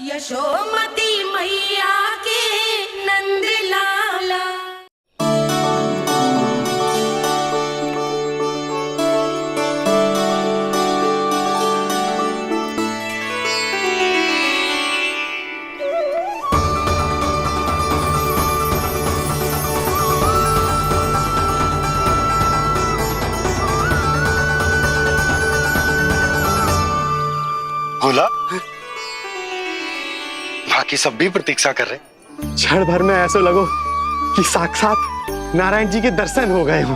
यशोमती मैया के नंद लाला। भोला, बाकी सब भी प्रतीक्षा कर रहे। क्षण भर में ऐसा लगो कि साक्षात नारायण जी के दर्शन हो गए हों।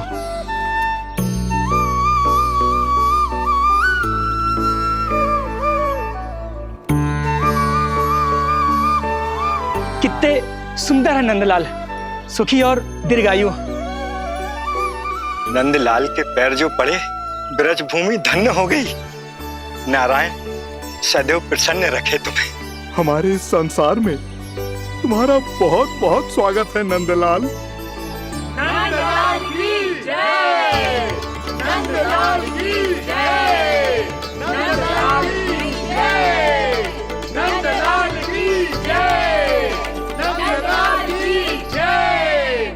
कितने सुंदर है नंदलाल, सुखी और दीर्घायु। नंदलाल के पैर जो पड़े, ब्रज भूमि धन्य हो गई। नारायण सदैव प्रसन्न रखे तुम्हें। हमारे इस संसार में तुम्हारा बहुत बहुत स्वागत है नंदलाल। नंदलाल की जय, नंदलाल की जय, नंदलाल की जय, नंदलाल की जय, नंदलाल की जय।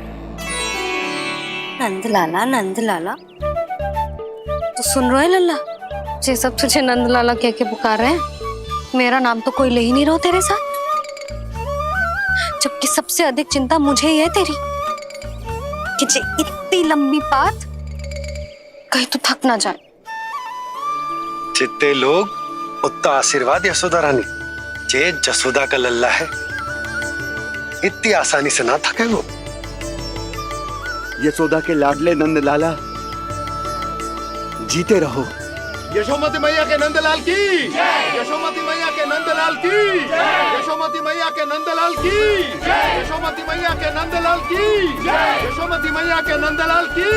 नंदलाला नंदलाला, तो सुन रहे लल्ला, ये सब तुझे नंदलाला कह के पुकार रहे हैं। मेरा नाम तो कोई ले ही नहीं रहा तेरे साथ, जबकि सबसे अधिक चिंता मुझे ही है तेरी कि जे इतनी लंबी बात कहीं तो थक ना जाए। जितने लोग उतना आशीर्वाद यशोदा रानी। जे जसोदा का लल्ला है, इतनी आसानी से ना थके वो। यशोदा के लाडले नंदलाला, जीते रहो। यशोमती मैया के नंदलाल की, यशोमती मैया के नंदलाल की, यशोमती मैया के नंदलाल की, यशोमती मैया के नंदलाल की, यशोमती मैया के नंदलाल की,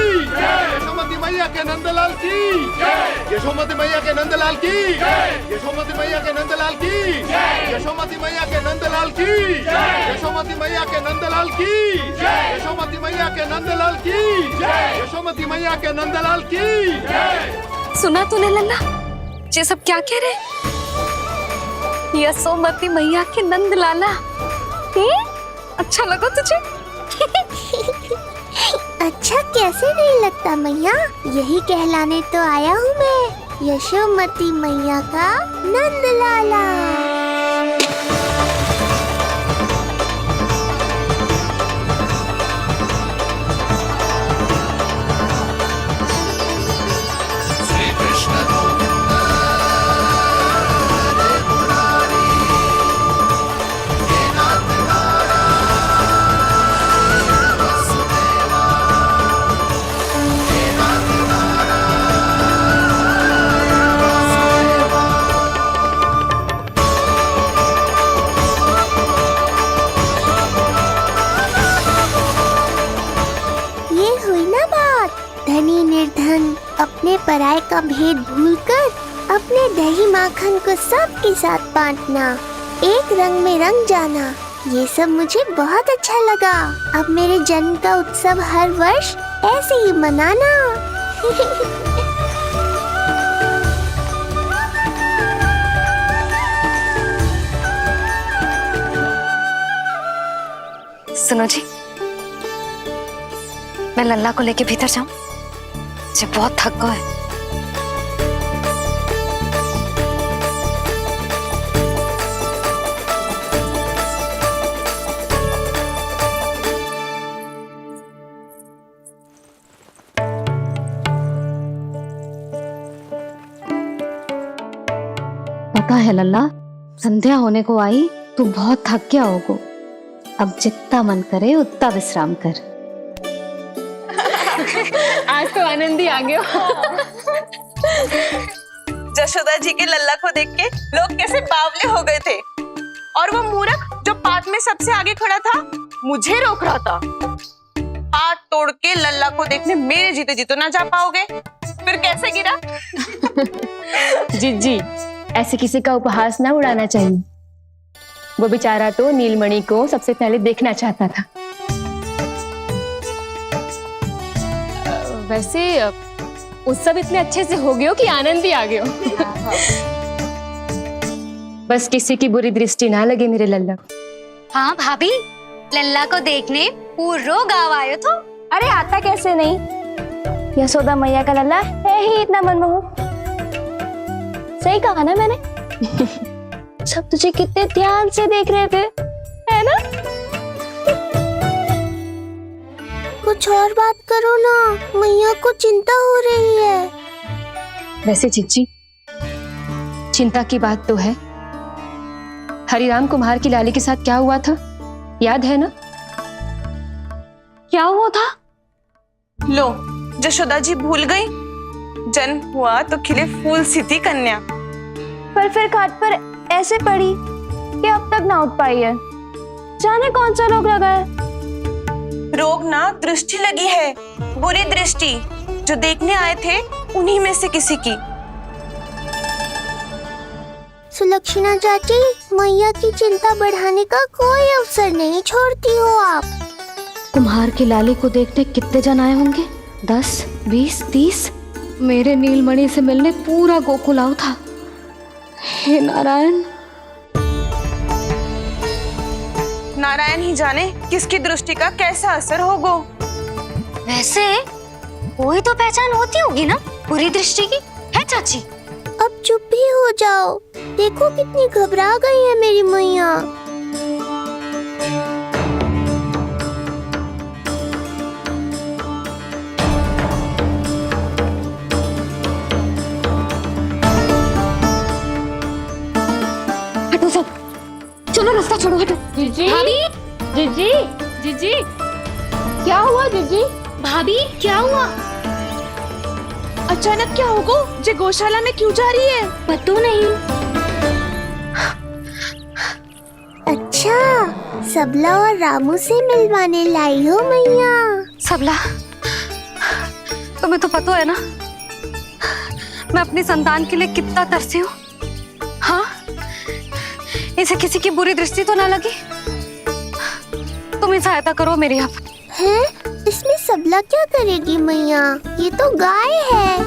यशोमती मैया के नंदलाल की, यशोमती मैया के नंदलाल की, यशोमती मैया के नंदलाल की, यशोमती मैया के नंदलाल की, यशोमती मैया के नंदलाल की, यशोमती मैया के नंदलाल की, यशोमती मैया के नंदलाल की। सुना तूने लल्ला, ये सब क्या कह रहे? यशोमती मैया के नंदलाला, अच्छा लगा तुझे? अच्छा कैसे नहीं लगता मैया, यही कहलाने तो आया हूँ मैं, यशोमती मैया का नंदलाला। धनी निर्धन अपने पराये का भेद भूलकर अपने दही माखन को सबके साथ बांटना, एक रंग में रंग जाना, ये सब मुझे बहुत अच्छा लगा। अब मेरे जन्म का उत्सव हर वर्ष ऐसे ही मनाना। सुनो जी, मैं लल्ला को लेके भीतर जाऊं? मुझे बहुत थक गया है। पता है लल्ला, संध्या होने को आई तो बहुत थक गया होगा। अब जितना मन करे उतना विश्राम कर। आज तो आनंद ही आ गया। जशोदा जी के लल्ला को देख के लोग कैसे बावले हो गए थे, और वो मूर्ख जो पाठ में सबसे आगे खड़ा था मुझे रोक रहा था। हाथ तोड़ के लल्ला को देखने मेरे जीते जी तो ना जा पाओगे, फिर कैसे गिरा? जी ऐसे किसी का उपहास ना उड़ाना चाहिए। वो बेचारा तो नीलमणि को सबसे पहले देखना चाहता था। वैसे उत्सव इतने अच्छे से हो गया कि आनंद ही आ गया। बस किसी की बुरी दृष्टि ना लगे मेरे लल्ला को। हाँ भाभी, लल्ला को देखने पूरो गाँव आयो तो। अरे आता कैसे नहीं, यशोदा मैया का लल्ला है ही इतना मनमोहक। सही कहा ना मैंने? सब तुझे कितने ध्यान से देख रहे थे, है ना? कुछ और बात करो ना, मैया को चिंता हो रही है। वैसे चिच्ची, चिंता की बात तो है। हरिराम कुम्हार की लाली के साथ क्या हुआ था, याद है ना? क्या हुआ था? लो, यशोदा जी भूल गई। जन्म हुआ तो खिले फूल सी थी कन्या, पर फिर खाट पर ऐसे पड़ी कि अब तक ना उठ पाई है। जाने कौन सा रोग लगा है। रोग ना, दृष्टि लगी है, बुरी दृष्टि। जो देखने आए थे उन्हीं में से किसी की। सुलक्षणा चाची, मैया की चिंता बढ़ाने का कोई अवसर नहीं छोड़ती हो आप। कुम्हार की लाली को देखने कितने जन आए होंगे? 10, 20, 30। मेरे नीलमणि से मिलने पूरा गोकुल आओ था। हे नारायण। नारायण ही जाने किसकी दृष्टि का कैसा असर होगा। वैसे कोई तो पहचान होती होगी ना बुरी दृष्टि की, है चाची? अब चुप भी हो जाओ, देखो कितनी घबरा गई है मेरी मैया। हटो सब, चलो रास्ता छोड़ो, हटो। जीजी, भाभी, जीजी, जीजी, क्या हुआ जीजी? भाभी क्या हुआ? अचानक क्या होगा? जे गौशाला में क्यों जा रही है? पता नहीं। अच्छा, सबला और रामू से मिलवाने लाई हो मैया। सबला, तुम्हें तो पता है ना मैं अपनी संतान के लिए कितना तरसी हूँ। हाँ, इसे किसी की बुरी दृष्टि तो ना लगी। तुम ही सहायता करो मेरी। आप हैं? इसमें सबला क्या करेगी मैया, ये तो गाय है।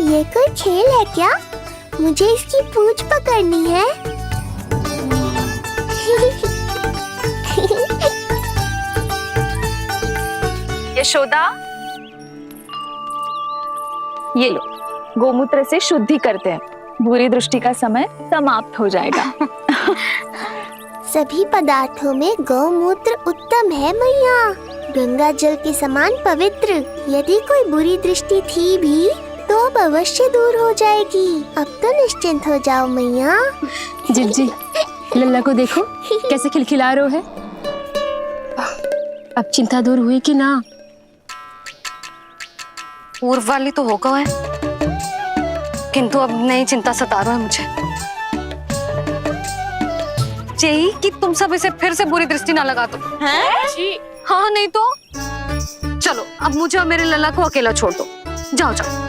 ये कोई खेल है क्या? मुझे इसकी पूंछ पकड़नी है। यशोदा, ये लो, गोमूत्र से शुद्धि करते हैं, बुरी दृष्टि का समय समाप्त हो जाएगा। सभी पदार्थों में गौमूत्र उत्तम है मैया, गंगा जल के समान पवित्र। यदि कोई बुरी दृष्टि थी भी तो अब अवश्य दूर हो जाएगी। अब तो निश्चिंत हो जाओ मैया। जिज्जी, लल्ला को देखो कैसे खिलखिला रहे है। अब चिंता दूर हुई कि ना? पूर्व वाली तो होगा है, किंतु अब नई चिंता सता रहा है मुझे। यही कि तुम सब इसे फिर से बुरी दृष्टि ना लगा दो। हैं? जी। हाँ, नहीं तो चलो अब मुझे और मेरे लल्ला को अकेला छोड़ दो। जाओ जाओ।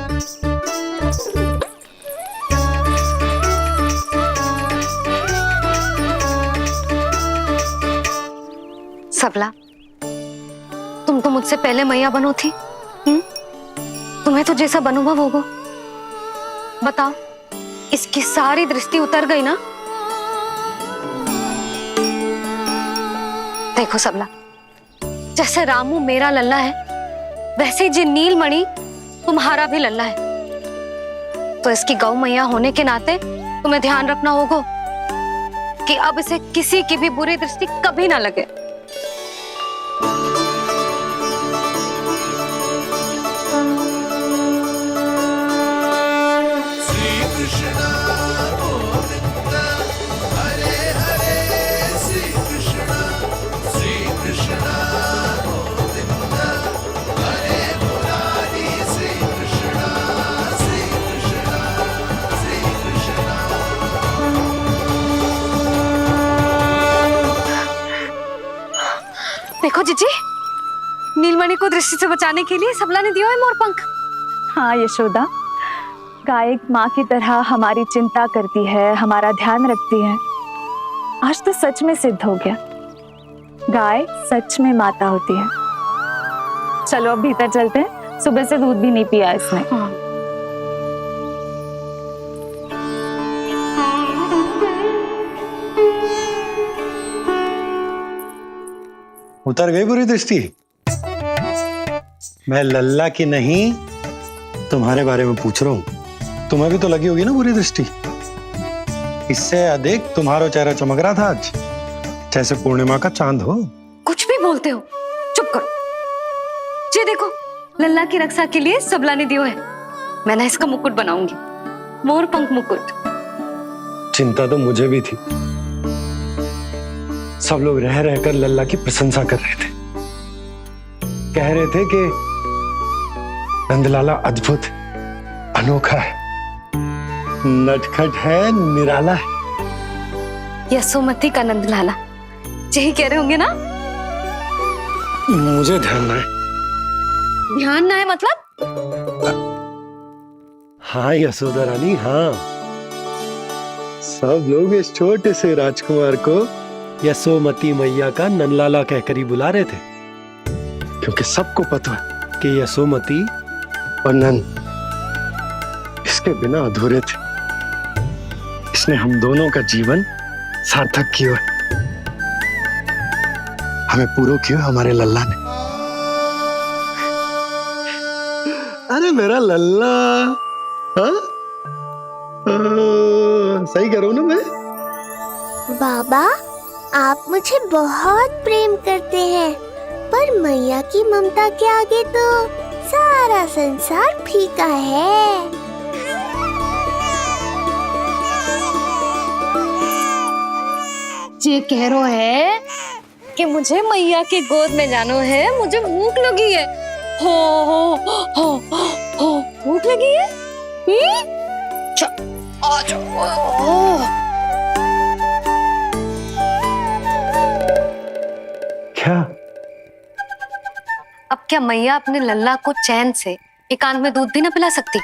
सबला, तुम तो मुझसे पहले मैया बनो थी। तुम्हें तो जैसा अनुभव होगा, बताओ, इसकी सारी दृष्टि उतर गई ना? देखो सबला, जैसे रामू मेरा लल्ला है, वैसे जी नीलमणि तुम्हारा भी लल्ला है। तो इसकी गौ मैया होने के नाते तुम्हें ध्यान रखना होगा कि अब इसे किसी की भी बुरी दृष्टि कभी ना लगे। देखो जीजी, नीलमणि को दृष्टि से बचाने के लिए सबला ने दिया है मोर पंख। हाँ यशोदा, गाय माँ की तरह हमारी चिंता करती है, हमारा ध्यान रखती है। आज तो सच में सिद्ध हो गया, गाय सच में माता होती है। चलो अब भीतर चलते हैं, सुबह से दूध भी नहीं पिया इसने। उतर गई बुरी दृष्टि? मैं लल्ला की नहीं तुम्हारे बारे में पूछ रहा हूं। तुम्हें भी तो लगी होगी ना बुरी दृष्टि। इससे अधिक तुम्हारा चेहरा चमक रहा था आज, जैसे पूर्णिमा का चांद हो। कुछ भी बोलते हो, चुप करो। ये देखो, लल्ला की रक्षा के लिए सबला ने दियो है। मैं ना इसका मुकुट बनाऊंगी, मोर पंख मुकुट। चिंता तो मुझे भी थी। सब लोग रह रहकर लल्ला की प्रशंसा कर रहे थे, कह रहे थे कि नंदलाला अद्भुत, अनोखा है, नटखट है, निराला है। यशोमती का नंदलाला, यही कह रहे होंगे ना? मुझे ध्यान ना है। ध्यान ना है मतलब? हाँ यशोदा रानी, हाँ। सब लोग इस छोटे से राजकुमार को यशोमती मैया का नंदलाला कहकर ही बुला रहे थे, क्योंकि सबको पता है कि यशोमती और नंद इसके बिना अधूरे थे। इसने हम दोनों का जीवन सार्थक किया है। हमें पूरा किया हमारे लल्ला ने। अरे मेरा लल्ला, हाँ? सही करो ना मैं? बाबा, आप मुझे बहुत प्रेम करते हैं, पर मैया की ममता के आगे तो सारा संसार फीका है। ये कह रो है कि मुझे मैया की गोद में जानो है, मुझे भूख लगी है। हो भूख लगी है? आ जाओ। क्या? अब क्या मैया अपने लल्ला को चैन से एकांत में दूध भी ना पिला सकती?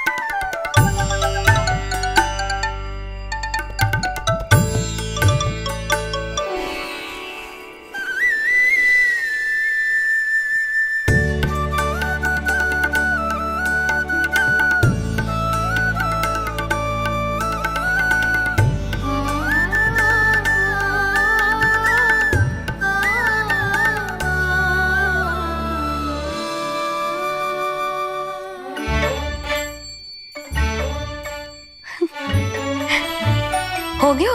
हो गया?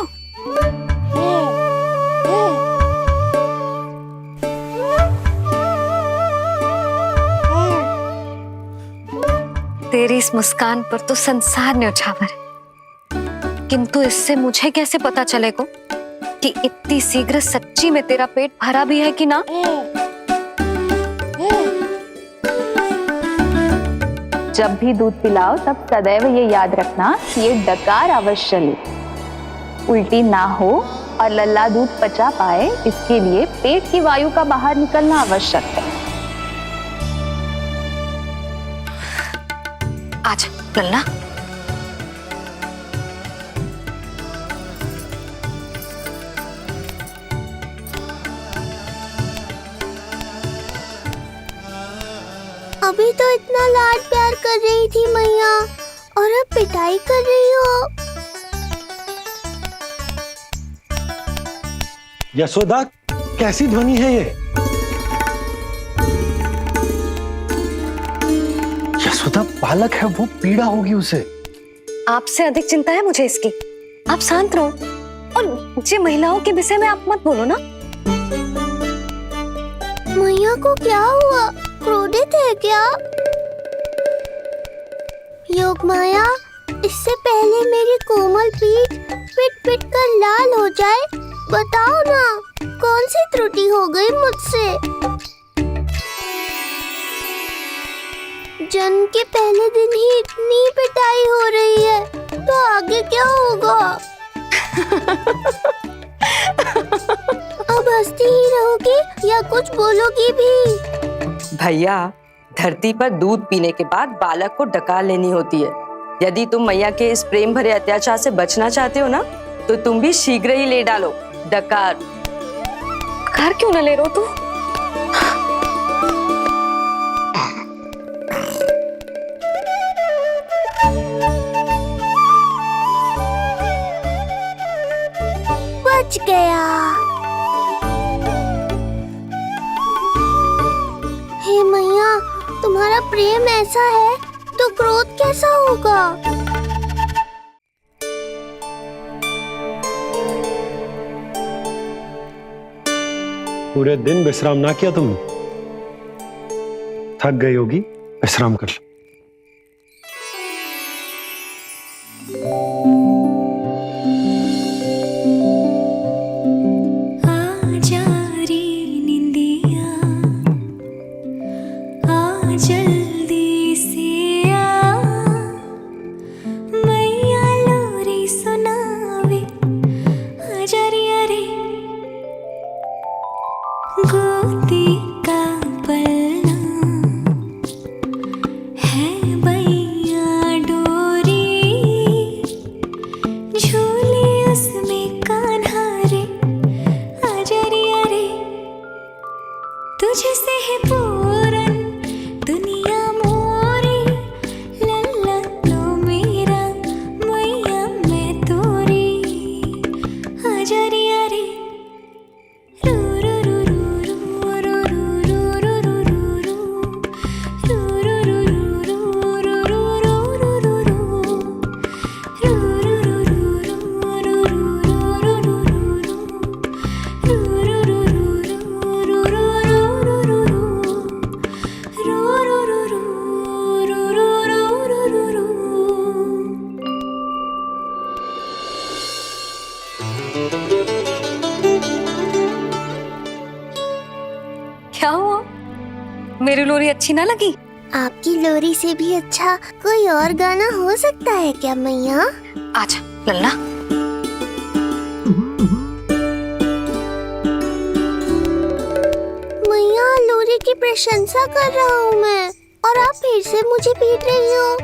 तेरी इस मुस्कान पर तो संसार न्यौछावर है, किंतु इससे मुझे कैसे पता चलेगा कि इतनी शीघ्र सच्ची में तेरा पेट भरा भी है कि ना? जब भी दूध पिलाओ तब सदैव ये याद रखना कि ये डकार अवश्य ले, उल्टी ना हो और लल्ला दूध पचा पाए, इसके लिए पेट की वायु का बाहर निकलना आवश्यक है। आजा लल्ला। अभी तो इतना लाड प्यार कर रही थी मैया, और अब पिटाई कर रही हो। यशोदा, कैसी ध्वनि है ये? यशोदा, बालक है वो, पीड़ा होगी उसे। आपसे अधिक चिंता है मुझे इसकी। आप शांत रहो, और ये महिलाओं के विषय में आप मत बोलो ना। मैया को क्या हुआ? क्रोधित है क्या? योग माया, इससे पहले मेरी कोमल पीठ पिट पिट कर लाल हो जाए, बताओ ना कौन सी त्रुटि हो गई मुझसे? जन्म के पहले दिन ही इतनी पिटाई हो रही है, तो आगे क्या होगा? अब हंसती ही रहोगी या कुछ बोलोगी भी? भैया, धरती पर दूध पीने के बाद बालक को डकार लेनी होती है। यदि तुम मैया के इस प्रेम भरे अत्याचार से बचना चाहते हो ना, तो तुम भी शीघ्र ही ले डालो डकार। घर क्यों ना ले रो तू? बच गया। हे मैया, तुम्हारा प्रेम ऐसा है तो क्रोध कैसा होगा? पूरे दिन विश्राम ना किया तुमने? थक गई होगी, विश्राम कर लो। तुझसे है पूरन दुनिया मोरी, लल्ला तो मेरा मैया मैं तोरी, आजा रे यारे रू रू रू रू रू रू रू रू रू रू क्या हुआ? मेरी लोरी अच्छी ना लगी? आपकी लोरी से भी अच्छा कोई और गाना हो सकता है क्या मैया? आजा लल्ला। मैया, लोरी की प्रशंसा कर रहा हूँ मैं और आप फिर से मुझे पीट रही हो।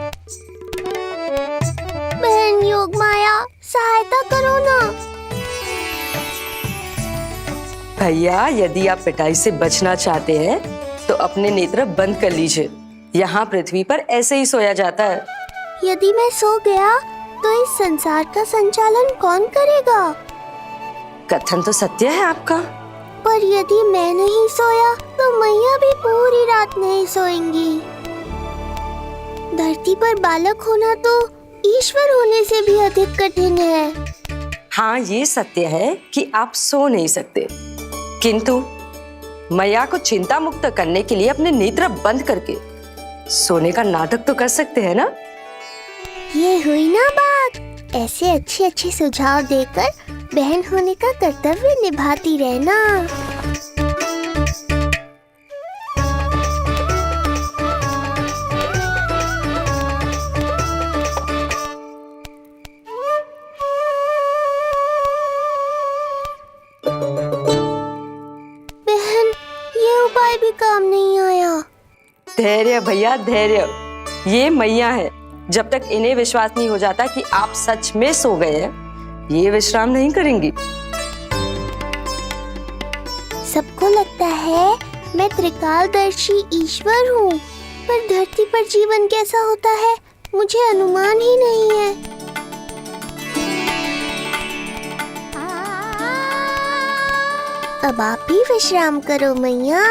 बहन योग माया, सहायता करो ना। भैया, यदि आप पिटाई से बचना चाहते हैं तो अपने नेत्र बंद कर लीजिए। यहाँ पृथ्वी पर ऐसे ही सोया जाता है। यदि मैं सो गया तो इस संसार का संचालन कौन करेगा? कथन तो सत्य है आपका। पर यदि मैं नहीं सोया तो मैया भी पूरी रात नहीं सोएंगी। धरती पर बालक होना तो ईश्वर होने से भी अधिक कठिन है। हाँ, ये सत्य है कि आप सो नहीं सकते, किंतु मैया को चिंता मुक्त करने के लिए अपने नेत्र बंद करके सोने का नाटक तो कर सकते हैं ना? ये हुई ना बात। ऐसे अच्छे अच्छे सुझाव देकर बहन होने का कर्तव्य निभाती रहना। बहन, ये उपाय भी काम नहीं आया। धैर्य भैया, धैर्य। ये मैया है, जब तक इन्हें विश्वास नहीं हो जाता कि आप सच में सो गए हैं, ये विश्राम नहीं करेंगी। सबको लगता है मैं त्रिकालदर्शी ईश्वर हूँ, पर धरती पर जीवन कैसा होता है मुझे अनुमान ही नहीं है। अब आप भी विश्राम करो मैया।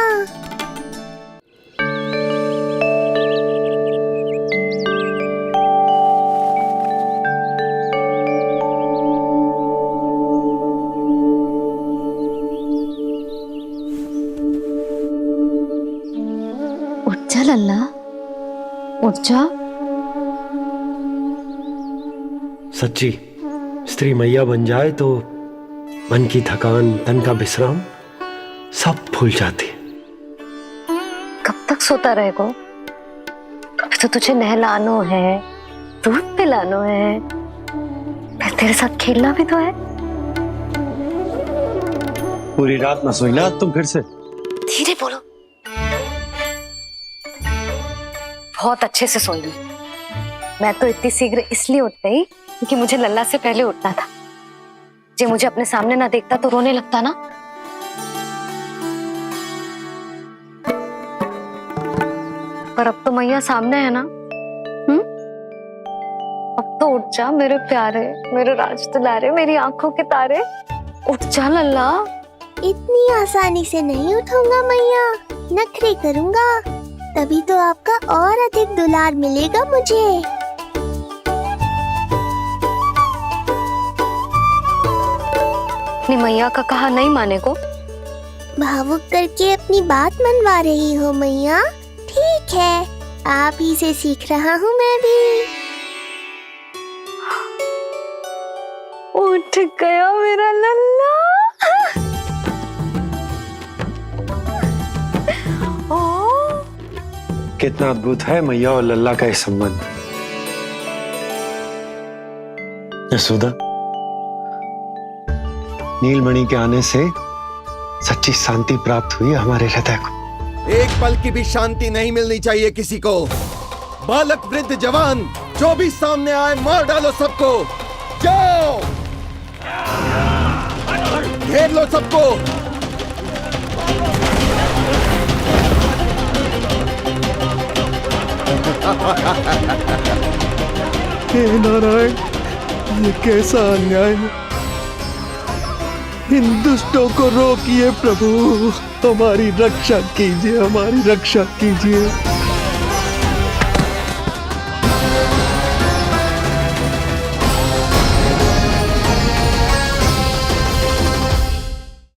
उठ जा लल्ला, उठ जा। सच्ची स्त्री मैया बन जाए तो मन की थकान, तन का विश्राम सब भूल जाती है। कब तक सोता रहेगा? अभी तो तुझे नहलानो है, दूध पिलानो है, फिर तेरे साथ खेलना भी तो है। पूरी रात ना सोई ना तुम फिर से? धीरे बोलो। बहुत अच्छे से सोई। मैं तो इतनी शीघ्र इसलिए उठ गई क्योंकि मुझे लल्ला से पहले उठना था। ये मुझे अपने सामने ना देखता तो रोने लगता ना। पर अब तो मैया सामने है ना। अब तो उठ जा मेरे प्यारे, मेरे राज दुलारे, मेरी आंखों के तारे, उठ जा लल्ला। इतनी आसानी से नहीं उठूंगा मैया, नखरे करूंगा, तभी तो आपका और अधिक दुलार मिलेगा मुझे। अपनी मैया का कहा नहीं माने को भावुक करके अपनी बात मनवा रही हो मैया। ठीक है, आप ही से सीख रहा हूँ मैं भी। उठ गया मेरा लल्ला। कितना अद्भुत है मैया और लल्ला का ये संबंध। यशोदा, नीलमणि के आने से सच्ची शांति प्राप्त हुई हमारे हृदय को। एक पल की भी शांति नहीं मिलनी चाहिए किसी को। बालक वृद्ध जवान जो भी सामने आए मार डालो सबको। जाओ, घेर लो सबको। हे नारायण, ये कैसा अन्याय है। इन दुष्टों को रोकिए प्रभु, हमारी रक्षा कीजिए, हमारी रक्षा कीजिए।